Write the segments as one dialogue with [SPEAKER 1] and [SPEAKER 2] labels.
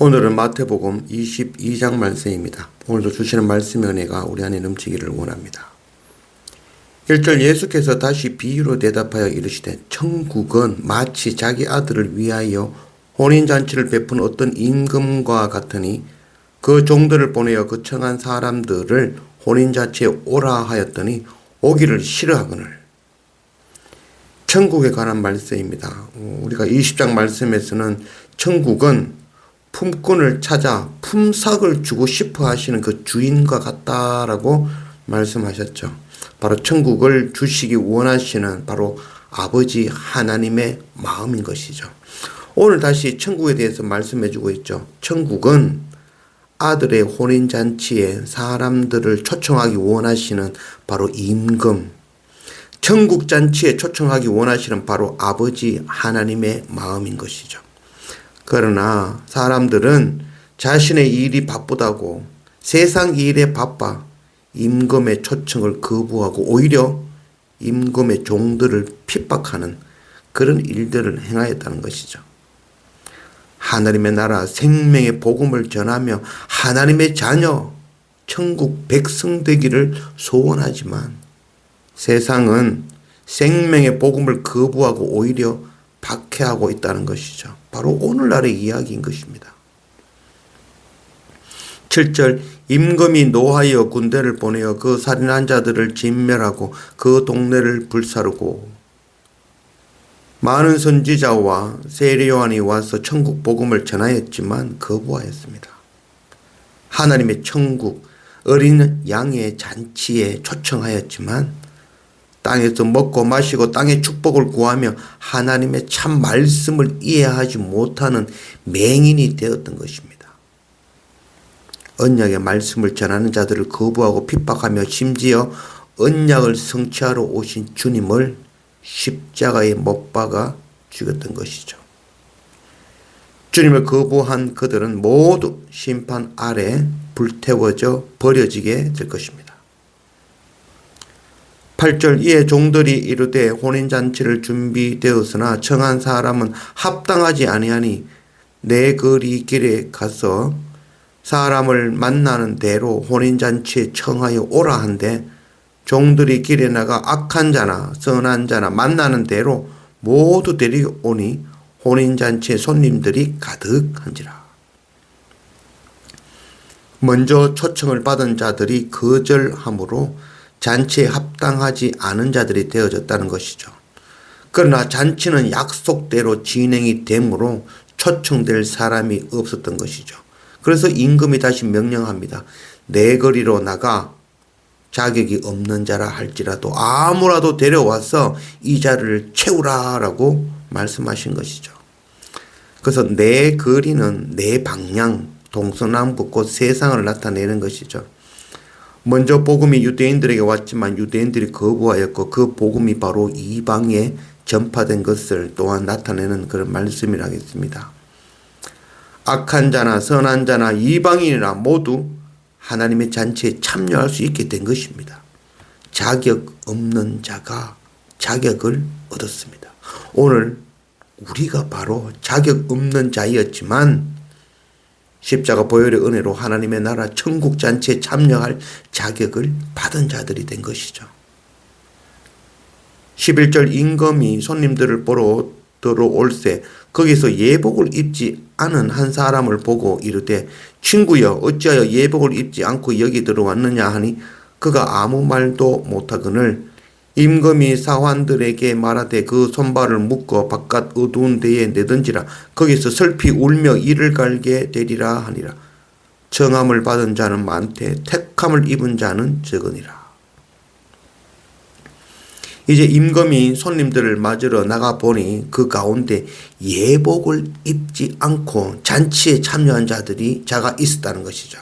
[SPEAKER 1] 오늘은 마태복음 22장 말씀입니다. 오늘도 주시는 말씀의 은혜가 우리 안에 넘치기를 원합니다. 1절 예수께서 다시 비유로 대답하여 이르시되 천국은 마치 자기 아들을 위하여 혼인잔치를 베푼 어떤 임금과 같으니 그 종들을 보내어 그 청한 사람들을 혼인잔치에 오라 하였더니 오기를 싫어하거늘. 천국에 관한 말씀입니다. 우리가 20장 말씀에서는 천국은 품꾼을 찾아 품삯을 주고 싶어 하시는 그 주인과 같다라고 말씀하셨죠. 바로 천국을 주시기 원하시는 바로 아버지 하나님의 마음인 것이죠. 오늘 다시 천국에 대해서 말씀해 주고 있죠. 천국은 아들의 혼인잔치에 사람들을 초청하기 원하시는 바로 임금, 천국잔치에 초청하기 원하시는 바로 아버지 하나님의 마음인 것이죠. 그러나 사람들은 자신의 일이 바쁘다고 세상 일에 바빠 임금의 초청을 거부하고 오히려 임금의 종들을 핍박하는 그런 일들을 행하였다는 것이죠. 하나님의 나라 생명의 복음을 전하며 하나님의 자녀 천국 백성 되기를 소원하지만 세상은 생명의 복음을 거부하고 오히려 박해하고 있다는 것이죠. 바로 오늘날의 이야기인 것입니다. 7절 임금이 노하여 군대를 보내어 그 살인한 자들을 진멸하고 그 동네를 불사르고 많은 선지자와 세례요한이 와서 천국 복음을 전하였지만 거부하였습니다. 하나님의 천국 어린 양의 잔치에 초청하였지만 땅에서 먹고 마시고 땅의 축복을 구하며 하나님의 참 말씀을 이해하지 못하는 맹인이 되었던 것입니다. 언약의 말씀을 전하는 자들을 거부하고 핍박하며 심지어 언약을 성취하러 오신 주님을 십자가에 못 박아 죽였던 것이죠. 주님을 거부한 그들은 모두 심판 아래 불태워져 버려지게 될 것입니다. 8절 이에 종들이 이르되 혼인잔치를 준비되었으나 청한 사람은 합당하지 아니하니 내 거리 길에 가서 사람을 만나는 대로 혼인잔치에 청하여 오라 한데 종들이 길에 나가 악한 자나 선한 자나 만나는 대로 모두 데려오니 혼인잔치에 손님들이 가득한지라. 먼저 초청을 받은 자들이 거절함으로 잔치에 합당하지 않은 자들이 되어졌다는 것이죠. 그러나 잔치는 약속대로 진행이 되므로 초청될 사람이 없었던 것이죠. 그래서 임금이 다시 명령합니다. 내 거리로 나가 자격이 없는 자라 할지라도 아무라도 데려와서 이 자를 채우라라고 말씀하신 것이죠. 그래서 내 거리는 내 방향, 동서남북 곧 세상을 나타내는 것이죠. 먼저 복음이 유대인들에게 왔지만 유대인들이 거부하였고 그 복음이 바로 이방에 전파된 것을 또한 나타내는 그런 말씀이라 하겠습니다. 악한 자나 선한 자나 이방인이나 모두 하나님의 잔치에 참여할 수 있게 된 것입니다. 자격 없는 자가 자격을 얻었습니다. 오늘 우리가 바로 자격 없는 자였지만 십자가 보혈의 은혜로 하나님의 나라 천국 잔치에 참여할 자격을 받은 자들이 된 것이죠. 11절 임금이 손님들을 보러 들어올세 거기서 예복을 입지 않은 한 사람을 보고 이르되 친구여 어찌하여 예복을 입지 않고 여기 들어왔느냐 하니 그가 아무 말도 못하거늘 임금이 사환들에게 말하되 그 손발을 묶어 바깥 어두운 데에 내던지라 거기서 슬피 울며 이를 갈게 되리라 하니라. 정함을 받은 자는 많되 택함을 입은 자는 적으니라. 이제 임금이 손님들을 맞으러 나가 보니 그 가운데 예복을 입지 않고 잔치에 참여한 자가 있었다는 것이죠.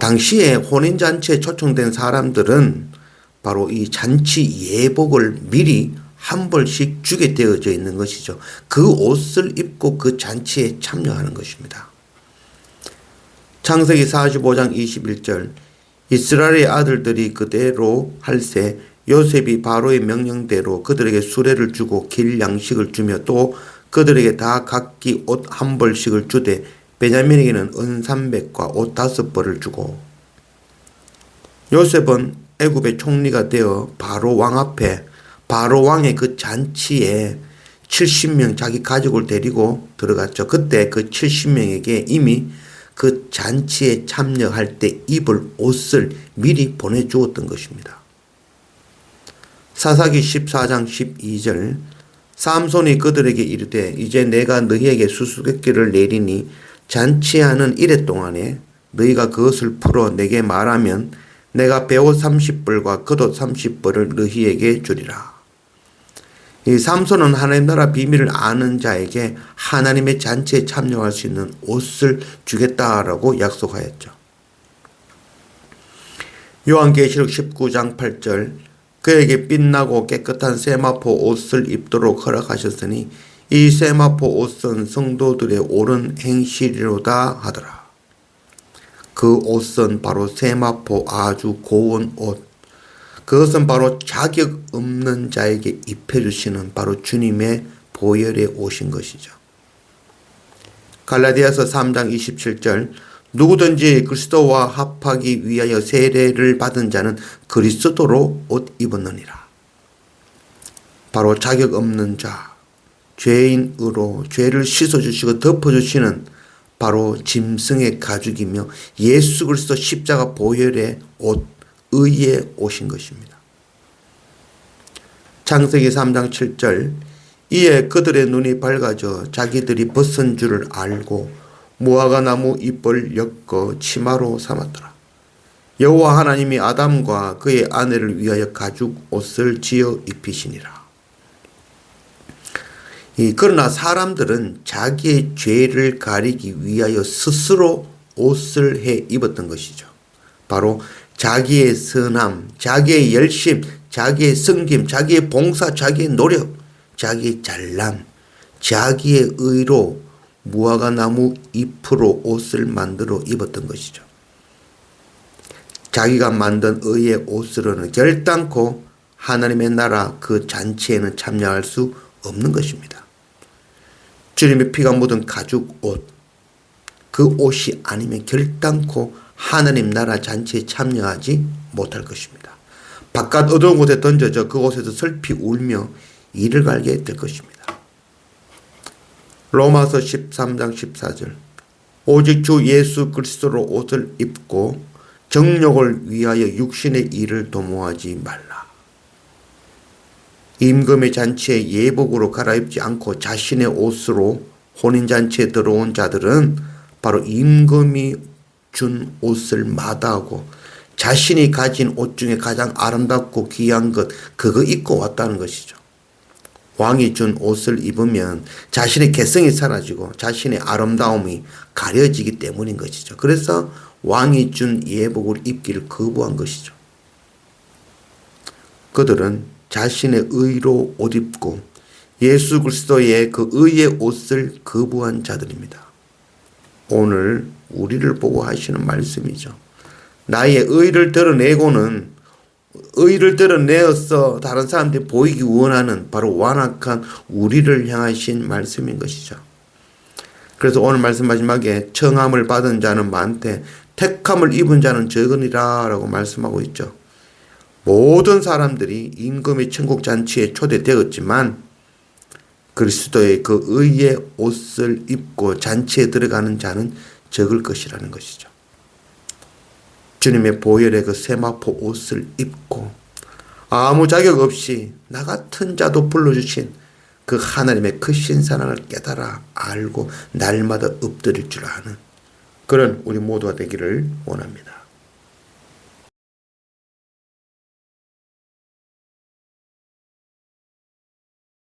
[SPEAKER 1] 당시에 혼인잔치에 초청된 사람들은 바로 이 잔치 예복을 미리 한 벌씩 주게 되어져 있는 것이죠. 그 옷을 입고 그 잔치에 참여하는 것입니다. 창세기 45장 21절 이스라엘의 아들들이 그대로 할세 요셉이 바로의 명령대로 그들에게 수레를 주고 길 양식을 주며 또 그들에게 다 각기 옷 한 벌씩을 주되 베냐민에게는 은 300과 옷 5벌을 주고 요셉은 애굽의 총리가 되어 바로 왕 앞에 바로 왕의 그 잔치에 70명 자기 가족을 데리고 들어갔죠. 그때 그 70명에게 이미 그 잔치에 참여할 때 입을 옷을 미리 보내주었던 것입니다. 사사기 14장 12절 삼손이 그들에게 이르되 이제 내가 너희에게 수수께끼를 내리니 잔치하는 이래 동안에 너희가 그것을 풀어 내게 말하면 내가 배옷 30벌과 겉옷 30벌을 너희에게 주리라. 이 삼손은 하나님 나라 비밀을 아는 자에게 하나님의 잔치에 참여할 수 있는 옷을 주겠다라고 약속하였죠. 요한계시록 19장 8절 그에게 빛나고 깨끗한 세마포 옷을 입도록 허락하셨으니 이 세마포 옷은 성도들의 옳은 행실이로다 하더라. 그 옷은 바로 세마포 아주 고운 옷. 그것은 바로 자격 없는 자에게 입혀주시는 바로 주님의 보혈의 옷인 것이죠. 갈라디아서 3장 27절 누구든지 그리스도와 합하기 위하여 세례를 받은 자는 그리스도로 옷 입었느니라. 바로 자격 없는 자, 죄인으로 죄를 씻어주시고 덮어주시는 바로 짐승의 가죽이며 예수 그리스도 십자가 보혈의 옷, 의의 옷인 것입니다. 창세기 3장 7절 이에 그들의 눈이 밝아져 자기들이 벗은 줄을 알고 무화과 나무 잎을 엮어 치마로 삼았더라. 여호와 하나님이 아담과 그의 아내를 위하여 가죽 옷을 지어 입히시니라. 그러나 사람들은 자기의 죄를 가리기 위하여 스스로 옷을 해 입었던 것이죠. 바로 자기의 선함, 자기의 열심, 자기의 섬김, 자기의 봉사, 자기의 노력, 자기의 잘남, 자기의 의로 무화과 나무 잎으로 옷을 만들어 입었던 것이죠. 자기가 만든 의의 옷으로는 결단코 하나님의 나라 그 잔치에는 참여할 수 없는 것입니다. 주님의 피가 묻은 가죽 옷, 그 옷이 아니면 결단코 하나님 나라 잔치에 참여하지 못할 것입니다. 바깥 어두운 곳에 던져져 그곳에서 슬피 울며 이를 갈게 될 것입니다. 로마서 13장 14절 오직 주 예수 그리스도로 옷을 입고 정욕을 위하여 육신의 일을 도모하지 말라. 임금의 잔치에 예복으로 갈아입지 않고 자신의 옷으로 혼인잔치에 들어온 자들은 바로 임금이 준 옷을 마다하고 자신이 가진 옷 중에 가장 아름답고 귀한 것 그거 입고 왔다는 것이죠. 왕이 준 옷을 입으면 자신의 개성이 사라지고 자신의 아름다움이 가려지기 때문인 것이죠. 그래서 왕이 준 예복을 입기를 거부한 것이죠. 그들은 자신의 의로 옷 입고 예수 그리스도의 그 의의 옷을 거부한 자들입니다. 오늘 우리를 보고 하시는 말씀이죠. 나의 의를 드러내고는 의를 드러내어서 다른 사람들이 보이기 원하는 바로 완악한 우리를 향하신 말씀인 것이죠. 그래서 오늘 말씀 마지막에 청함을 받은 자는 많되 택함을 입은 자는 적으니라 라고 말씀하고 있죠. 모든 사람들이 임금의 천국 잔치에 초대되었지만 그리스도의 그 의의 옷을 입고 잔치에 들어가는 자는 적을 것이라는 것이죠. 주님의 보혈의 그 세마포 옷을 입고 아무 자격 없이 나 같은 자도 불러주신 그 하나님의 크신 사랑을 깨달아 알고 날마다 엎드릴 줄 아는 그런 우리 모두가 되기를 원합니다.